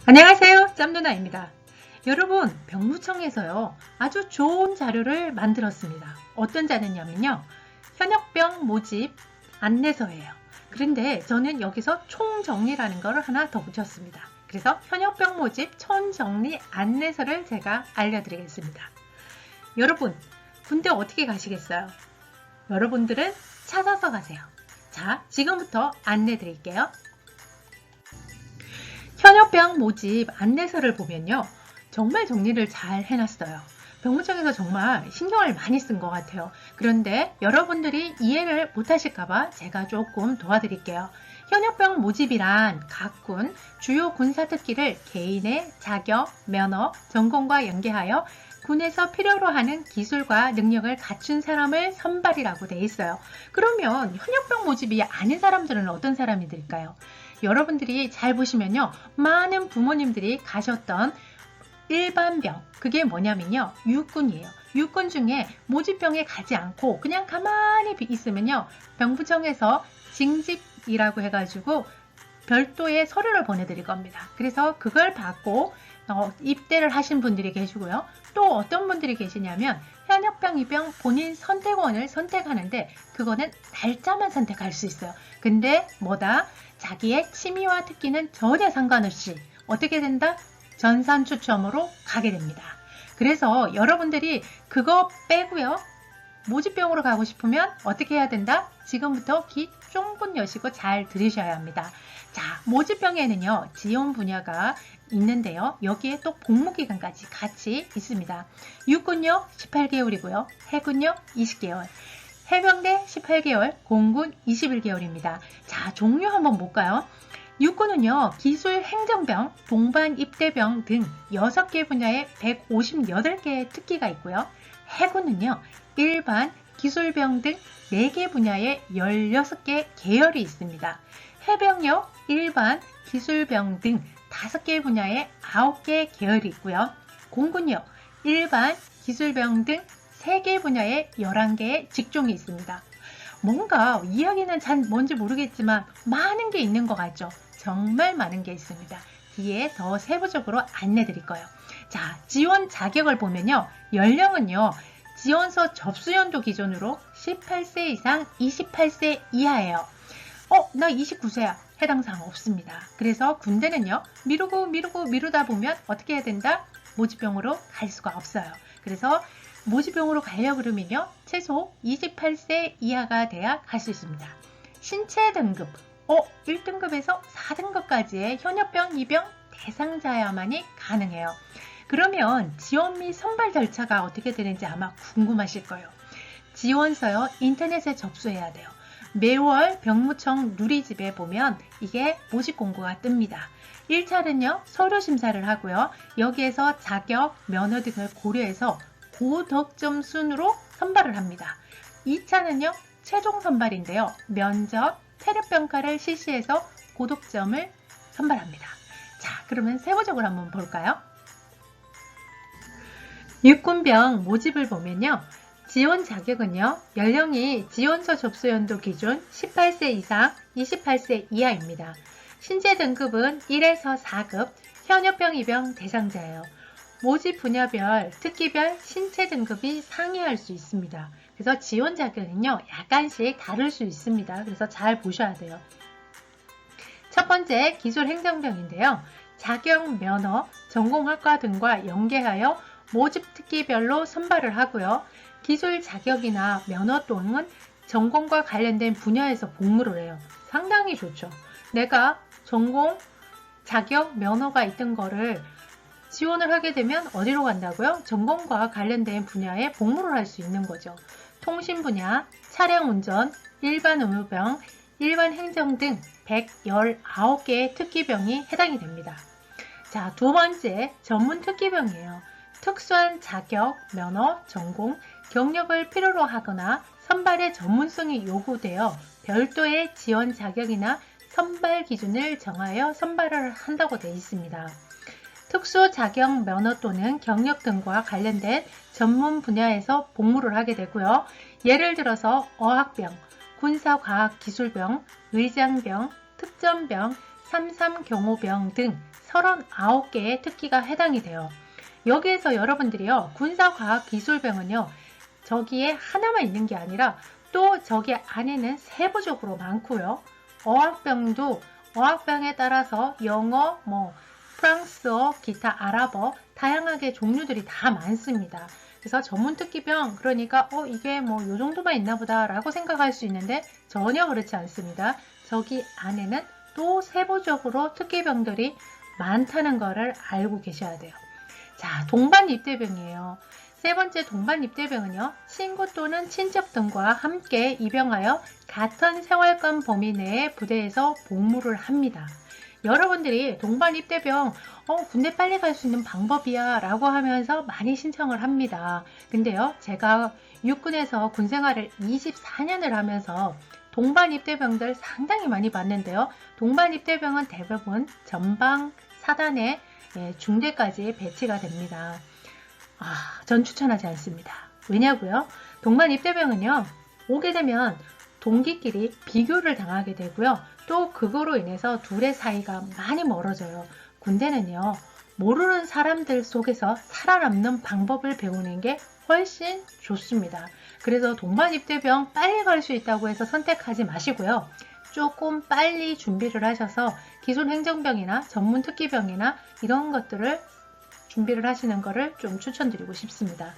안녕하세요, 짬누나입니다. 여러분, 병무청에서요 아주 좋은 자료를 만들었습니다. 어떤 자료냐면요, 현역병 모집 안내서예요. 그런데 저는 여기서 총정리라는 걸 하나 더 붙였습니다. 그래서 현역병 모집 총정리 안내서를 제가 알려드리겠습니다. 여러분, 군대 어떻게 가시겠어요? 여러분들은 찾아서 가세요. 자, 지금부터 안내 드릴게요. 현역병 모집 안내서를 보면요, 정말 정리를 잘 해놨어요. 병무청에서 정말 신경을 많이 쓴 것 같아요. 그런데 여러분들이 이해를 못하실까봐 제가 조금 도와드릴게요. 현역병 모집이란 각 군 주요 군사 특기를 개인의 자격, 면허, 전공과 연계하여 군에서 필요로 하는 기술과 능력을 갖춘 사람을 선발이라고 돼 있어요. 그러면 현역병 모집이 아닌 사람들은 어떤 사람들일까요? 여러분들이 잘 보시면요, 많은 부모님들이 가셨던 일반병, 그게 뭐냐면요, 육군이에요. 육군 중에 모집병에 가지 않고 그냥 가만히 있으면요, 병부청에서 징집이라고 해가지고 별도의 서류를 보내드릴 겁니다. 그래서 그걸 받고 입대를 하신 분들이 계시고요. 또 어떤 분들이 계시냐면 현역병, 입병 본인 선택원을 선택하는데 그거는 날짜만 선택할 수 있어요. 근데 뭐다? 자기의 취미와 특기는 전혀 상관없이 어떻게 된다? 전산 추첨으로 가게 됩니다. 그래서 여러분들이 그거 빼고요, 모집병으로 가고 싶으면 어떻게 해야 된다? 지금부터 귀 쫑긋 여시고 잘 들으셔야 합니다. 자, 모집병에는요, 지원 분야가 있는데요. 여기에 또 복무기간까지 같이 있습니다. 육군요, 18개월이고요. 해군요, 20개월. 해병대 18개월, 공군 21개월입니다. 자, 종류 한번 볼까요? 육군은요, 기술 행정병, 동반 입대병 등 6개 분야에 158개의 특기가 있고요. 해군은요, 일반, 기술병 등 4개 분야에 16개 계열이 있습니다. 해병요, 일반, 기술병 등 5개 분야에 9개 계열이 있고요. 공군요, 일반, 기술병 등 3개 분야에 11개의 직종이 있습니다. 뭔가 이야기는 잘 뭔지 모르겠지만 많은 게 있는 것 같죠? 정말 많은 게 있습니다. 뒤에 더 세부적으로 안내 드릴 거예요. 자, 지원 자격을 보면요, 연령은요, 지원서 접수 연도 기준으로 18세 이상 28세 이하예요. 나 29세야. 해당 사항 없습니다. 그래서 군대는요, 미루다 보면 어떻게 해야 된다? 모집병으로 갈 수가 없어요. 그래서 모집병으로 가려고 그러면요, 최소 28세 이하가 돼야 갈 수 있습니다. 신체 등급, 1등급에서 4등급까지의 현역병, 입병 대상자야만이 가능해요. 그러면 지원 및 선발 절차가 어떻게 되는지 아마 궁금하실 거예요. 지원서요, 인터넷에 접수해야 돼요. 매월 병무청 누리집에 보면 이게 모집 공고가 뜹니다. 1차는요, 서류 심사를 하고요. 여기에서 자격, 면허 등을 고려해서 고득점 순으로 선발을 합니다. 2차는요, 최종 선발인데요. 면접, 체력평가를 실시해서 고득점을 선발합니다. 자, 그러면 세부적으로 한번 볼까요? 육군병 모집을 보면요, 지원 자격은요, 연령이 지원서 접수 연도 기준 18세 이상 28세 이하입니다. 신체 등급은 1에서 4급, 현역병, 입병 대상자예요. 모집 분야별, 특기별 신체 등급이 상이할 수 있습니다. 그래서 지원 자격은요, 약간씩 다를 수 있습니다. 그래서 잘 보셔야 돼요. 첫 번째, 기술 행정병인데요. 자격, 면허, 전공학과 등과 연계하여 모집 특기별로 선발을 하고요. 기술 자격이나 면허 또는 전공과 관련된 분야에서 복무를 해요. 상당히 좋죠. 내가 전공, 자격, 면허가 있던 거를 지원을 하게 되면 어디로 간다고요? 전공과 관련된 분야에 복무를 할 수 있는 거죠. 통신 분야, 차량 운전, 일반 의무병, 일반 행정 등 119개의 특기병이 해당이 됩니다. 자, 두 번째, 전문 특기병이에요. 특수한 자격, 면허, 전공, 경력을 필요로 하거나 선발의 전문성이 요구되어 별도의 지원 자격이나 선발 기준을 정하여 선발을 한다고 되어 있습니다. 특수 자격, 면허 또는 경력 등과 관련된 전문 분야에서 복무를 하게 되고요. 예를 들어서 어학병, 군사과학기술병, 의장병, 특전병, 삼삼경호병 등 39개의 특기가 해당이 돼요. 여기에서 여러분들이요, 군사과학기술병은요, 저기에 하나만 있는 게 아니라 또 저기 안에는 세부적으로 많고요. 어학병에 따라서 영어, 프랑스어, 기타 아랍어 다양하게 종류들이 다 많습니다. 그래서 전문특기병, 그러니까 이게 요 정도만 있나 보다 라고 생각할 수 있는데 전혀 그렇지 않습니다. 저기 안에는 또 세부적으로 특기병들이 많다는 것을 알고 계셔야 돼요. 자, 동반입대병이에요. 세 번째 동반입대병은요, 친구 또는 친척 등과 함께 입영하여 같은 생활권 범위 내의 부대에서 복무를 합니다. 여러분들이 동반입대병 군대 빨리 갈 수 있는 방법이야 라고 하면서 많이 신청을 합니다. 근데요, 제가 육군에서 군생활을 24년을 하면서 동반입대병들 상당히 많이 봤는데요. 동반입대병은 대부분 전방 사단의 중대까지 배치가 됩니다. 전 추천하지 않습니다. 왜냐고요? 동반입대병은요, 오게 되면 동기끼리 비교를 당하게 되고요. 또 그거로 인해서 둘의 사이가 많이 멀어져요. 군대는요, 모르는 사람들 속에서 살아남는 방법을 배우는 게 훨씬 좋습니다. 그래서 동반입대병 빨리 갈 수 있다고 해서 선택하지 마시고요. 조금 빨리 준비를 하셔서 기술행정병이나 전문특기병이나 이런 것들을 준비를 하시는 것을 좀 추천드리고 싶습니다.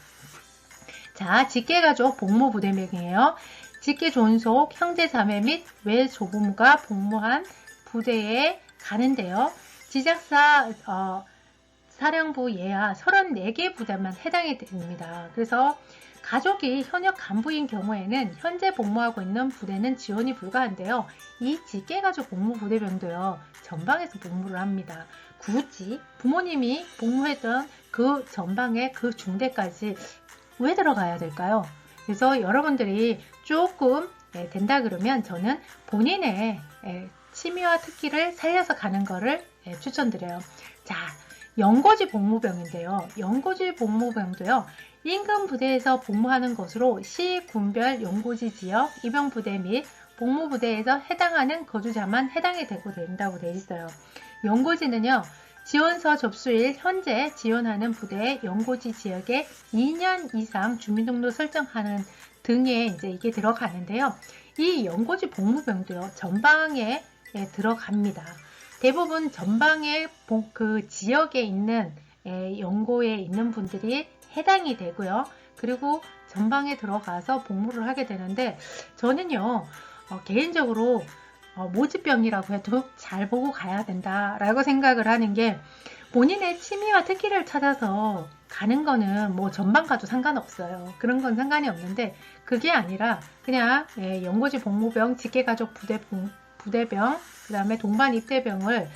자, 직계가족 복무부대명이에요. 직계존속, 형제자매 및 외조부모가 복무한 부대에 가는데요. 지작사 사령부 예하 34개 부대만 해당이 됩니다. 그래서 가족이 현역 간부인 경우에는 현재 복무하고 있는 부대는 지원이 불가한데요. 이 직계가족 복무부대병도요, 전방에서 복무를 합니다. 굳이 부모님이 복무했던 그 전방의 그 중대까지 왜 들어가야 될까요? 그래서 여러분들이 조금 된다 그러면 저는 본인의 취미와 특기를 살려서 가는 거를 추천드려요. 자, 연고지 복무병인데요. 연고지 복무병도요, 인근 부대에서 복무하는 것으로 시, 군별, 연고지 지역, 입영부대 및 복무부대에서 해당하는 거주자만 해당이 된다고 되어 있어요. 연고지는요, 지원서 접수일 현재 지원하는 부대의 연고지 지역에 2년 이상 주민등록 설정하는 등에 이게 들어가는데요. 이 연고지 복무병도요, 전방에 들어갑니다. 대부분 전방의 그 지역에 있는 연고에 있는 분들이 해당이 되고요. 그리고 전방에 들어가서 복무를 하게 되는데, 저는요, 개인적으로 모집병이라고 해도 잘 보고 가야 된다라고 생각을 하는 게, 본인의 취미와 특기를 찾아서 가는 거는 전방 가도 상관없어요. 그런 건 상관이 없는데, 그게 아니라 그냥 연고지 복무병, 직계가족 부대병, 그 다음에 동반입대병을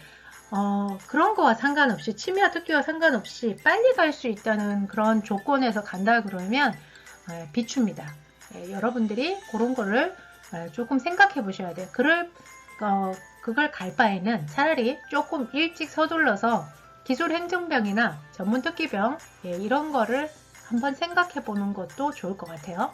그런 거와 상관없이, 취미와 특기와 상관없이 빨리 갈 수 있다는 그런 조건에서 간다 그러면 비춥니다. 여러분들이 그런 거를 조금 생각해 보셔야 돼요. 그걸 갈 바에는 차라리 조금 일찍 서둘러서 기술행정병이나 전문특기병 이런 거를 한번 생각해 보는 것도 좋을 것 같아요.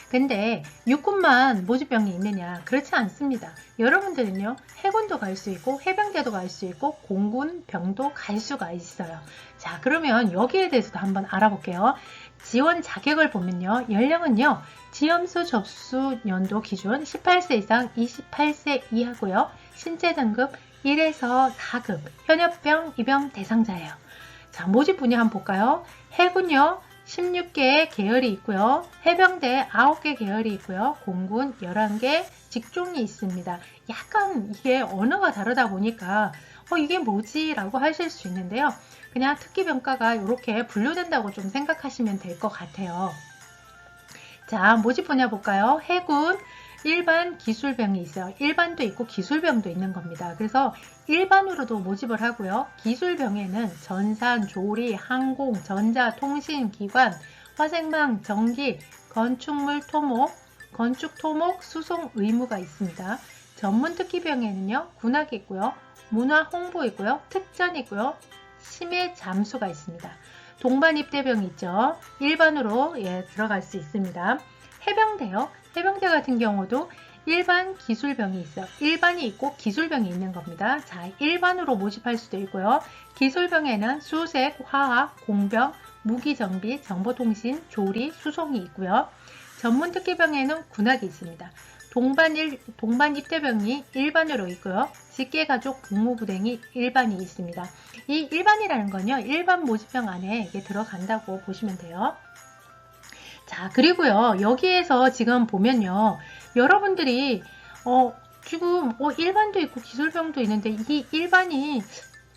근데 육군만 모집병이 있느냐? 그렇지 않습니다. 여러분들은요, 해군도 갈 수 있고 해병대도 갈 수 있고 공군병도 갈 수가 있어요. 자, 그러면 여기에 대해서도 한번 알아볼게요. 지원 자격을 보면요, 연령은요, 지원서 접수 연도 기준 18세 이상 28세 이하고요. 신체 등급 1에서 4급, 현역병 입영 대상자예요. 자, 모집 분야 한번 볼까요? 해군요, 16개의 계열이 있고요. 해병대 9개 계열이 있고요. 공군 11개 직종이 있습니다. 약간 이게 언어가 다르다 보니까 이게 뭐지? 라고 하실 수 있는데요. 그냥 특기병과가 이렇게 분류된다고 좀 생각하시면 될 것 같아요. 자, 모집 분야 볼까요? 해군 일반 기술병이 있어요. 일반도 있고 기술병도 있는 겁니다. 그래서 일반으로도 모집을 하고요. 기술병에는 전산, 조리, 항공, 전자, 통신, 기관, 화생방, 전기, 건축물 토목, 건축 토목, 수송 의무가 있습니다. 전문특기병에는요, 군악이 있고요. 문화 홍보 있고요. 특전 있고요. 심해 잠수가 있습니다. 동반입대병이 있죠. 일반으로 들어갈 수 있습니다. 해병대요. 해병대 같은 경우도 일반 기술병이 있어요. 일반이 있고 기술병이 있는 겁니다. 자, 일반으로 모집할 수도 있고요. 기술병에는 수색, 화학, 공병, 무기정비, 정보통신, 조리, 수송이 있고요. 전문특기병에는 군학이 있습니다. 동반 입대병이 일반으로 있고요. 직계가족 복무부대이 일반이 있습니다. 이 일반이라는 건요, 일반 모집병 안에 이게 들어간다고 보시면 돼요. 자, 그리고요, 여기에서 지금 보면요, 여러분들이 지금 일반도 있고 기술병도 있는데 이 일반이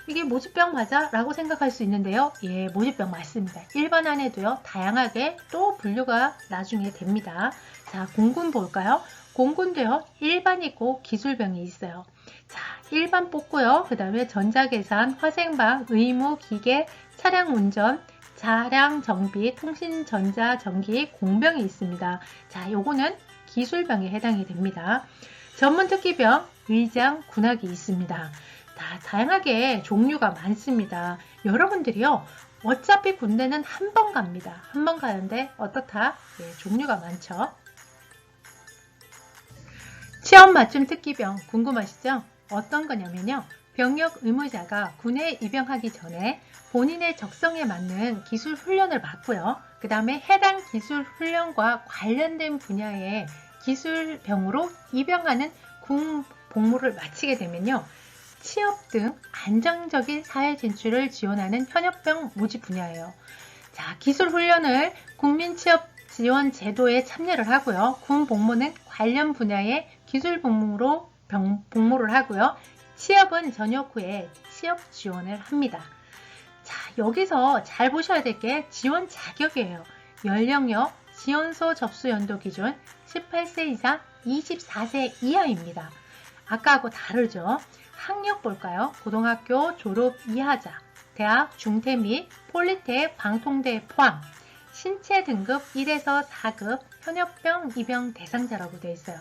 이게 모집병 맞아? 라고 생각할 수 있는데요. 예, 모집병 맞습니다. 일반 안에도요, 다양하게 또 분류가 나중에 됩니다. 자, 공군 볼까요? 공군도요, 일반 있고 기술병이 있어요. 자, 일반 뽑고요. 그 다음에 전자계산, 화생방, 의무, 기계, 차량 운전, 차량 정비, 통신, 전자, 전기, 공병이 있습니다. 자, 요거는 기술병에 해당이 됩니다. 전문특기병, 의장, 군학이 있습니다. 다양하게 종류가 많습니다. 여러분들이요, 어차피 군대는 한 번 갑니다. 한 번 가는데 어떻다? 네, 종류가 많죠. 시험 맞춤 특기병 궁금하시죠? 어떤 거냐면요. 병역 의무자가 군에 입영하기 전에 본인의 적성에 맞는 기술 훈련을 받고요. 그 다음에 해당 기술 훈련과 관련된 분야의 기술병으로 입영하는 군 복무를 마치게 되면요. 취업 등 안정적인 사회 진출을 지원하는 현역병 모집 분야예요. 자, 기술 훈련을 국민 취업 지원 제도에 참여를 하고요. 군 복무는 관련 분야의 기술 복무로 복무를 하고요. 취업은 전역 후에 취업 지원을 합니다. 자, 여기서 잘 보셔야 될 게 지원 자격이에요. 연령요, 지원서 접수 연도 기준 18세 이상 24세 이하입니다. 아까하고 다르죠? 학력 볼까요? 고등학교 졸업 이하자, 대학 중퇴 및 폴리테 방통대 포함, 신체 등급 1에서 4급 현역병 입영 대상자라고 되어 있어요.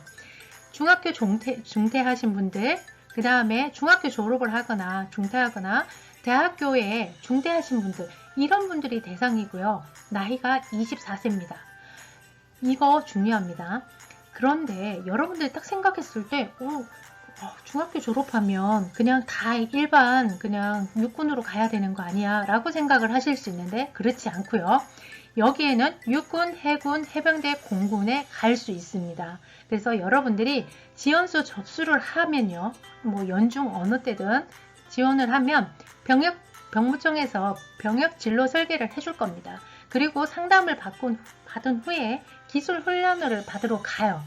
중학교 중퇴하신 분들, 그 다음에 중학교 졸업을 하거나 중퇴하거나 대학교에 중퇴하신 분들, 이런 분들이 대상이고요. 나이가 24세입니다. 이거 중요합니다. 그런데 여러분들이 딱 생각했을 때 중학교 졸업하면 그냥 다 일반 그냥 육군으로 가야 되는 거 아니야 라고 생각을 하실 수 있는데 그렇지 않고요. 여기에는 육군, 해군, 해병대, 공군에 갈 수 있습니다. 그래서 여러분들이 지원서 접수를 하면요. 뭐 연중 어느 때든 지원을 하면 병무청에서 병역 진로 설계를 해줄 겁니다. 그리고 상담을 받은 후에 기술 훈련을 받으러 가요.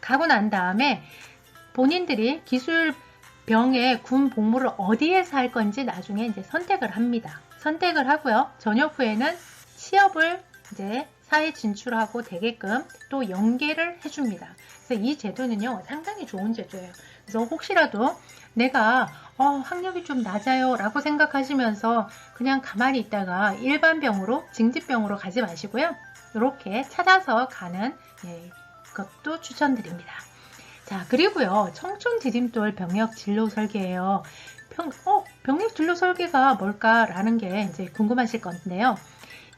가고 난 다음에 본인들이 기술병의 군 복무를 어디에서 할 건지 나중에 이제 선택을 합니다. 선택을 하고요. 전역 후에는 취업을 이제 사회 진출하고 되게끔 또 연계를 해줍니다. 그래서 이 제도는요, 상당히 좋은 제도예요. 그래서 혹시라도 내가 학력이 좀 낮아요 라고 생각하시면서 그냥 가만히 있다가 일반병으로 징집병으로 가지 마시고요. 이렇게 찾아서 가는 것도 추천드립니다. 자, 그리고요, 청춘 디딤돌 병역 진로 설계예요. 병역 진로 설계가 뭘까라는 게 이제 궁금하실 건데요.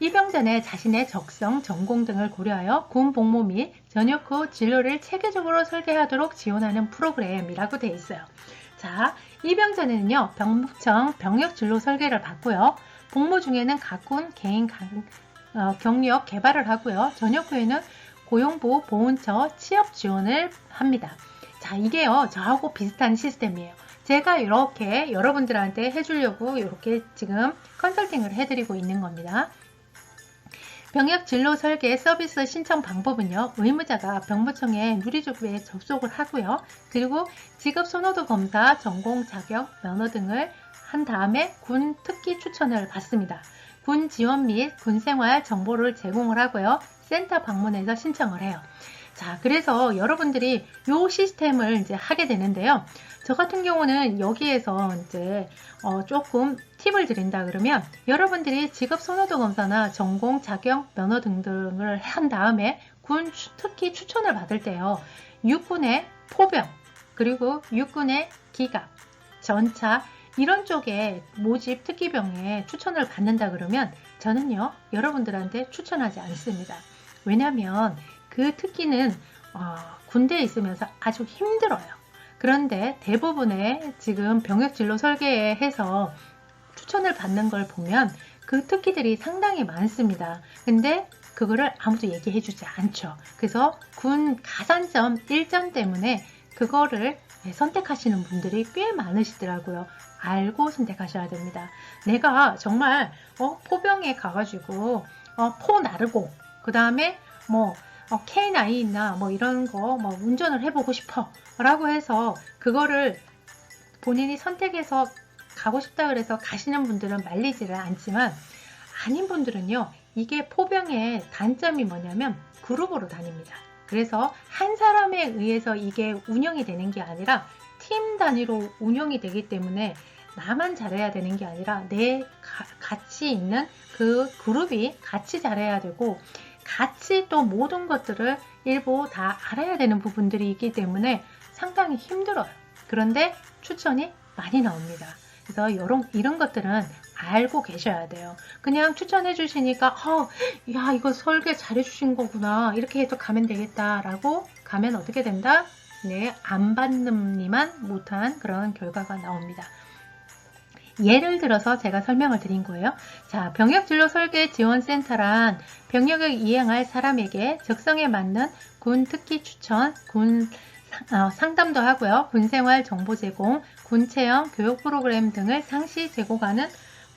입영 전에 자신의 적성, 전공 등을 고려하여 군 복무 및 전역 후 진로를 체계적으로 설계하도록 지원하는 프로그램이라고 되어 있어요. 자, 입영 전에는요, 병무청 병역 진로 설계를 받고요. 복무 중에는 각 군 개인 경력 개발을 하고요. 전역 후에는 고용부, 보훈처 취업 지원을 합니다. 자, 이게요, 저하고 비슷한 시스템이에요. 제가 이렇게 여러분들한테 해주려고 이렇게 지금 컨설팅을 해드리고 있는 겁니다. 병역 진로 설계 서비스 신청 방법은요. 의무자가 병무청에 누리집에 접속을 하고요. 그리고 직업 선호도 검사, 전공 자격, 면허 등을 한 다음에 군 특기 추천을 받습니다. 군 지원 및 군 생활 정보를 제공을 하고요. 센터 방문해서 신청을 해요. 자, 그래서 여러분들이 이 시스템을 이제 하게 되는데요. 저 같은 경우는 여기에서 이제 조금 팁을 드린다 그러면 여러분들이 직업 선호도 검사나 전공, 자격, 면허 등등을 한 다음에 군 특기 추천을 받을 때요. 육군의 포병, 그리고 육군의 기갑, 전차 이런 쪽에 모집 특기병에 추천을 받는다 그러면 저는요. 여러분들한테 추천하지 않습니다. 왜냐하면 그 특기는 군대에 있으면서 아주 힘들어요. 그런데 대부분의 지금 병역 진로 설계해서 추천을 받는 걸 보면 그 특기들이 상당히 많습니다. 근데 그거를 아무도 얘기해 주지 않죠. 그래서 군 가산점 1점 때문에 그거를 선택하시는 분들이 꽤 많으시더라고요. 알고 선택하셔야 됩니다. 내가 정말 포병에 가가지고 포 나르고 그 다음에 뭐 K9이나 뭐 이런 거 뭐 운전을 해보고 싶어 라고 해서 그거를 본인이 선택해서 가고 싶다 그래서 가시는 분들은 말리지를 않지만, 아닌 분들은요, 이게 포병의 단점이 뭐냐면 그룹으로 다닙니다. 그래서 한 사람에 의해서 이게 운영이 되는 게 아니라 팀 단위로 운영이 되기 때문에 나만 잘해야 되는 게 아니라 내 같이 있는 그 그룹이 같이 잘해야 되고, 같이 또 모든 것들을 일부 다 알아야 되는 부분들이 있기 때문에 상당히 힘들어요. 그런데 추천이 많이 나옵니다. 그래서 이런 것들은 알고 계셔야 돼요. 그냥 추천해 주시니까 야, 이거 설계 잘해 주신 거구나, 이렇게 해서 가면 되겠다 라고 가면 어떻게 된다? 네, 안 받는니만 못한 그런 결과가 나옵니다. 예를 들어서 제가 설명을 드린 거예요. 자, 병역진로설계지원센터란 병역을 이행할 사람에게 적성에 맞는 군 특기 추천, 군 상담도 하고요. 군생활 정보 제공, 군체험, 교육 프로그램 등을 상시 제공하는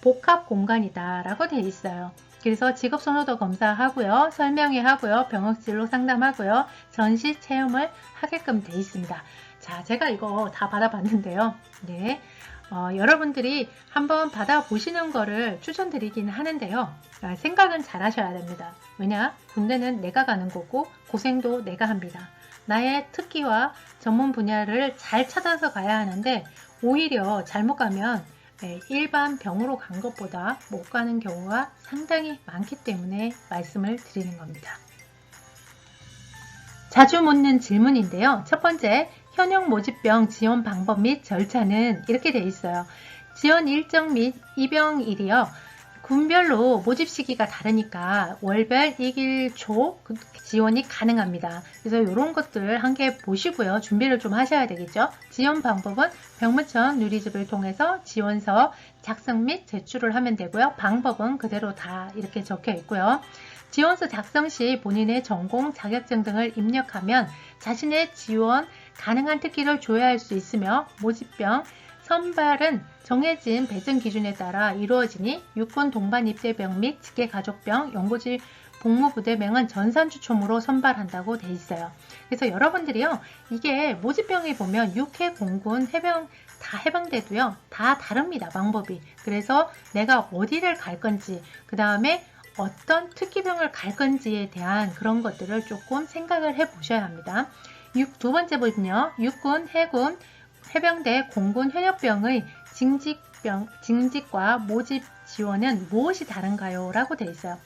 복합 공간이다 라고 되어 있어요. 그래서 직업선호도 검사하고요. 설명회 하고요. 병역진로 상담하고요. 전시 체험을 하게끔 되어 있습니다. 자, 제가 이거 다 받아봤는데요. 네. 여러분들이 한번 받아보시는 거를 추천드리긴 하는데요. 생각은 잘 하셔야 됩니다. 왜냐? 군대는 내가 가는 거고 고생도 내가 합니다. 나의 특기와 전문 분야를 잘 찾아서 가야 하는데, 오히려 잘못 가면 일반 병으로 간 것보다 못 가는 경우가 상당히 많기 때문에 말씀을 드리는 겁니다. 자주 묻는 질문인데요. 첫 번째, 현역 모집병 지원 방법 및 절차는 이렇게 되어 있어요. 지원 일정 및 입영일이요. 군별로 모집 시기가 다르니까 월별 1일 초 지원이 가능합니다. 그래서 이런 것들 함께 보시고요. 준비를 좀 하셔야 되겠죠. 지원 방법은 병무청 누리집을 통해서 지원서 작성 및 제출을 하면 되고요. 방법은 그대로 다 이렇게 적혀 있고요. 지원서 작성 시 본인의 전공, 자격증 등을 입력하면 자신의 지원 가능한 특기를 조회할 수 있으며, 모집병 선발은 정해진 배정 기준에 따라 이루어지니 육군 동반 입대병 및 직계가족병, 연고지 복무부대병은 전산 추첨으로 선발한다고 돼 있어요. 그래서 여러분들이요, 이게 모집병에 보면 육해, 공군, 해병 다 해병대도요, 다 다릅니다, 방법이. 그래서 내가 어디를 갈 건지, 그 다음에 어떤 특기병을 갈 건지에 대한 그런 것들을 조금 생각을 해 보셔야 합니다. 두 번째 보면요, 육군, 해군, 해병대, 공군, 현역병의 징집과 모집 지원은 무엇이 다른가요? 라고 되어 있어요.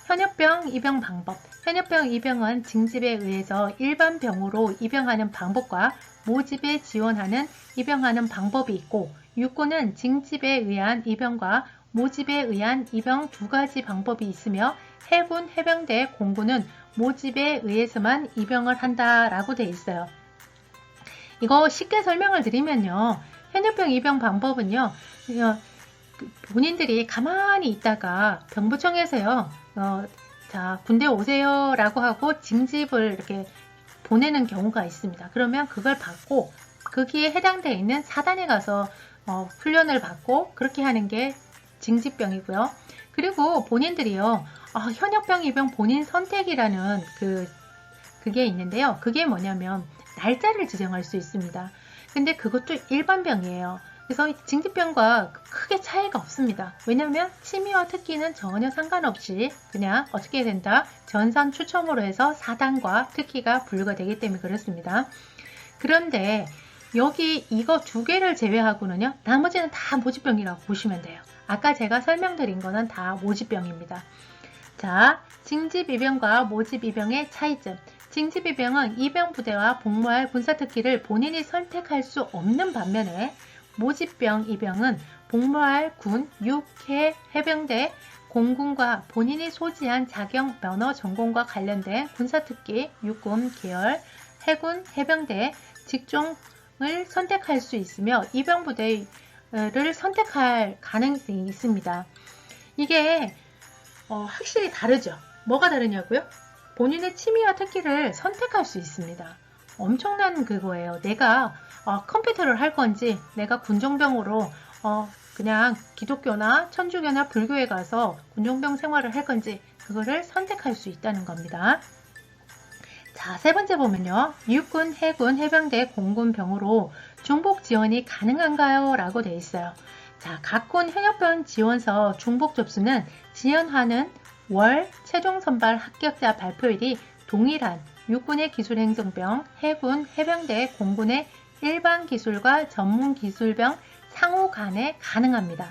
현역병 입영 방법. 현역병 입영은 징집에 의해서 일반 병으로 입영하는 방법과 모집에 지원하는 입영하는 방법이 있고, 육군은 징집에 의한 입영과 모집에 의한 입영 두 가지 방법이 있으며, 해군, 해병대, 공군은 모집에 의해서만 입영을 한다라고 되어 있어요. 이거 쉽게 설명을 드리면요, 현역병 입영 방법은요, 본인들이 가만히 있다가 병부청에서요, 자, 군대 오세요 라고 하고 징집을 이렇게 보내는 경우가 있습니다. 그러면 그걸 받고 거기에 해당되어 있는 사단에 가서 훈련을 받고 그렇게 하는 게 징집병이고요. 그리고 본인들이요, 현역병 입영 본인 선택이라는 그게 있는데요. 그게 뭐냐면 날짜를 지정할 수 있습니다. 근데 그것도 일반병이에요. 그래서 징집병과 크게 차이가 없습니다. 왜냐하면 취미와 특기는 전혀 상관없이 그냥 어떻게 된다? 전산 추첨으로 해서 사단과 특기가 분류가 되기 때문에 그렇습니다. 그런데 여기 이거 두 개를 제외하고는요, 나머지는 다 모집병이라고 보시면 돼요. 아까 제가 설명드린 거는 다 모집병입니다. 자, 징집 입영과 모집 입영의 차이점. 징집 입영은 입영부대와 복무할 군사특기를 본인이 선택할 수 없는 반면에, 모집병 입영은 복무할 군, 육해, 해병대, 공군과 본인이 소지한 자격, 면허, 전공과 관련된 군사특기, 육군 계열, 해군, 해병대 직종을 선택할 수 있으며 입영부대를 선택할 가능성이 있습니다. 이게 확실히 다르죠. 뭐가 다르냐고요? 본인의 취미와 특기를 선택할 수 있습니다. 엄청난 그거예요. 내가 컴퓨터를 할 건지, 내가 군종병으로 그냥 기독교나 천주교나 불교에 가서 군종병 생활을 할 건지 그거를 선택할 수 있다는 겁니다. 자, 세 번째 보면요. 육군, 해군, 해병대, 공군병으로 중복 지원이 가능한가요? 라고 되어 있어요. 자, 각군 현역병 지원서 중복 접수는 지원하는 월 최종 선발 합격자 발표일이 동일한 육군의 기술행정병, 해군, 해병대, 공군의 일반 기술과 전문 기술병 상호 간에 가능합니다.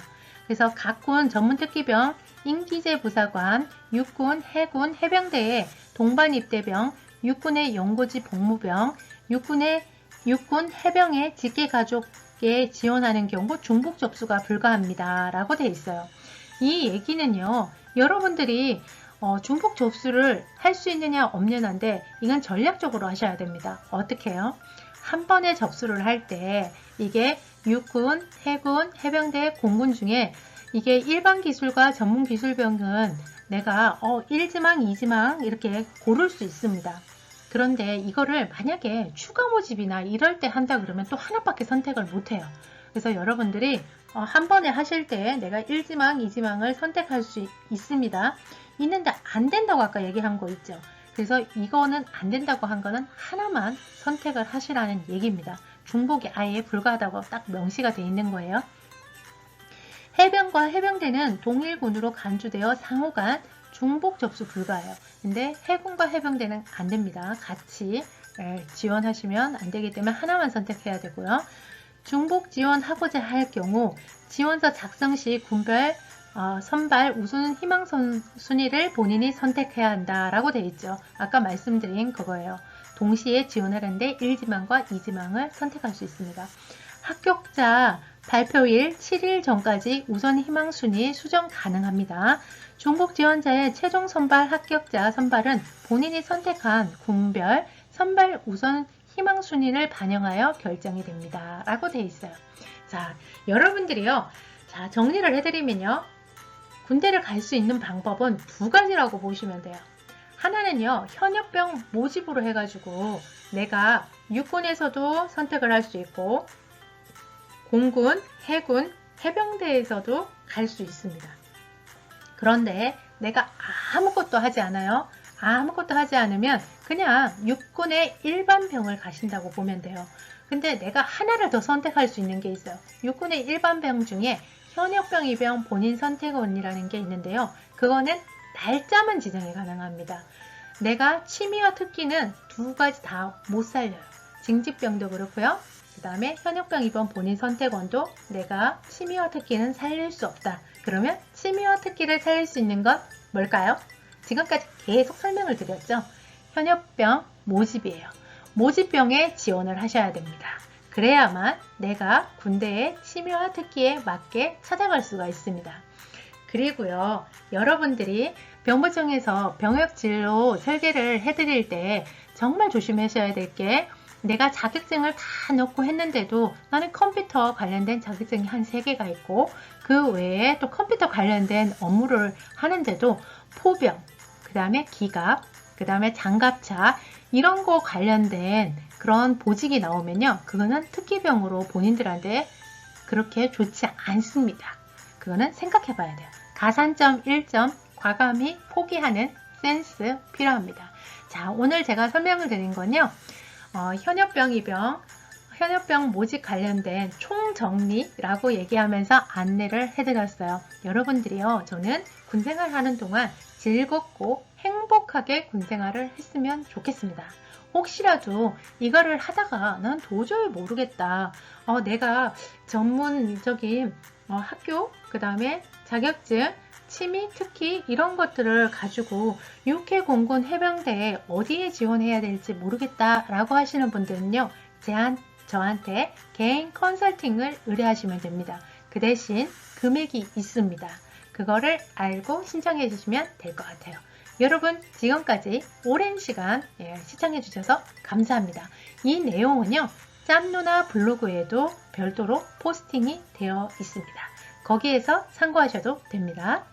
그래서 각군 전문특기병, 인기제 부사관, 육군, 해군, 해병대의 동반 입대병, 육군의 연고지 복무병, 육군 해병의 직계가족에 지원하는 경우 중복 접수가 불가합니다. 라고 되어 있어요. 이 얘기는요, 여러분들이 중복 접수를 할 수 있느냐 없느냐인데 이건 전략적으로 하셔야 됩니다. 어떻게 해요? 한 번에 접수를 할 때 이게 육군, 해군, 해병대, 공군 중에 이게 일반 기술과 전문 기술병은 내가 1지망, 2지망 이렇게 고를 수 있습니다. 그런데 이거를 만약에 추가 모집이나 이럴 때 한다 그러면 또 하나밖에 선택을 못해요. 그래서 여러분들이 한 번에 하실 때 내가 1지망, 2지망을 선택할 수 있습니다. 있는데 안 된다고 아까 얘기한 거 있죠. 그래서 이거는 안 된다고 한 거는 하나만 선택을 하시라는 얘기입니다. 중복이 아예 불가하다고 딱 명시가 되어 있는 거예요. 해병과 해병대는 동일군으로 간주되어 상호간 중복 접수 불가해요. 근데 해군과 해병대는 안 됩니다. 같이 지원하시면 안 되기 때문에 하나만 선택해야 되고요. 중복 지원하고자 할 경우 지원서 작성 시 군별 선발 우선 희망 순위를 본인이 선택해야 한다라고 되어 있죠. 아까 말씀드린 그거예요. 동시에 지원하는데 1지망과 2지망을 선택할 수 있습니다. 합격자 발표일 7일 전까지 우선 희망 순위 수정 가능합니다. 중복 지원자의 최종 선발 합격자 선발은 본인이 선택한 군별 선발 우선 희망 순위를 반영하여 결정이 됩니다. 라고 되어 있어요. 자, 여러분들이요. 자, 정리를 해드리면요. 군대를 갈 수 있는 방법은 두 가지라고 보시면 돼요. 하나는요, 현역병 모집으로 해가지고 내가 육군에서도 선택을 할 수 있고 공군, 해군, 해병대에서도 갈 수 있습니다. 그런데 내가 아무것도 하지 않아요. 아무것도 하지 않으면 그냥 육군의 일반병을 가신다고 보면 돼요. 근데 내가 하나를 더 선택할 수 있는 게 있어요. 육군의 일반병 중에 현역병, 입영 본인 선택원이라는 게 있는데요. 그거는 날짜만 지정이 가능합니다. 내가 취미와 특기는 두 가지 다 못 살려요. 징집병도 그렇고요. 그 다음에 현역병, 입원 본인 선택원도 내가 취미와 특기는 살릴 수 없다. 그러면 취미와 특기를 살릴 수 있는 건 뭘까요? 지금까지 계속 설명을 드렸죠. 현역병 모집이에요. 모집병에 지원을 하셔야 됩니다. 그래야만 내가 군대의 취미와 특기에 맞게 찾아갈 수가 있습니다. 그리고요, 여러분들이 병무청에서 병역 진로 설계를 해드릴 때 정말 조심하셔야 될 게 내가 자격증을 다 넣고 했는데도 나는 컴퓨터 관련된 자격증이 한 3개가 있고 그 외에 또 컴퓨터 관련된 업무를 하는데도 포병, 그 다음에 기갑, 그 다음에 장갑차 이런 거 관련된 그런 보직이 나오면요. 그거는 특기병으로 본인들한테 그렇게 좋지 않습니다. 그거는 생각해 봐야 돼요. 가산점 1점 과감히 포기하는 센스 필요합니다. 자, 오늘 제가 설명을 드린 건요. 현역병, 입영, 현역병 모집 관련된 총정리라고 얘기하면서 안내를 해드렸어요. 여러분들이요. 저는 군생활 하는 동안 즐겁고 행복하게 군생활을 했으면 좋겠습니다. 혹시라도 이거를 하다가 난 도저히 모르겠다. 내가 전문적인 학교, 그 다음에 자격증, 취미, 특기 이런 것들을 가지고 육해 공군 해병대에 어디에 지원해야 될지 모르겠다 라고 하시는 분들은요. 저한테 개인 컨설팅을 의뢰하시면 됩니다. 그 대신 금액이 있습니다. 그거를 알고 신청해 주시면 될 것 같아요. 여러분 지금까지 오랜 시간 시청해 주셔서 감사합니다. 이 내용은요. 짬누나 블로그에도 별도로 포스팅이 되어 있습니다. 거기에서 참고하셔도 됩니다.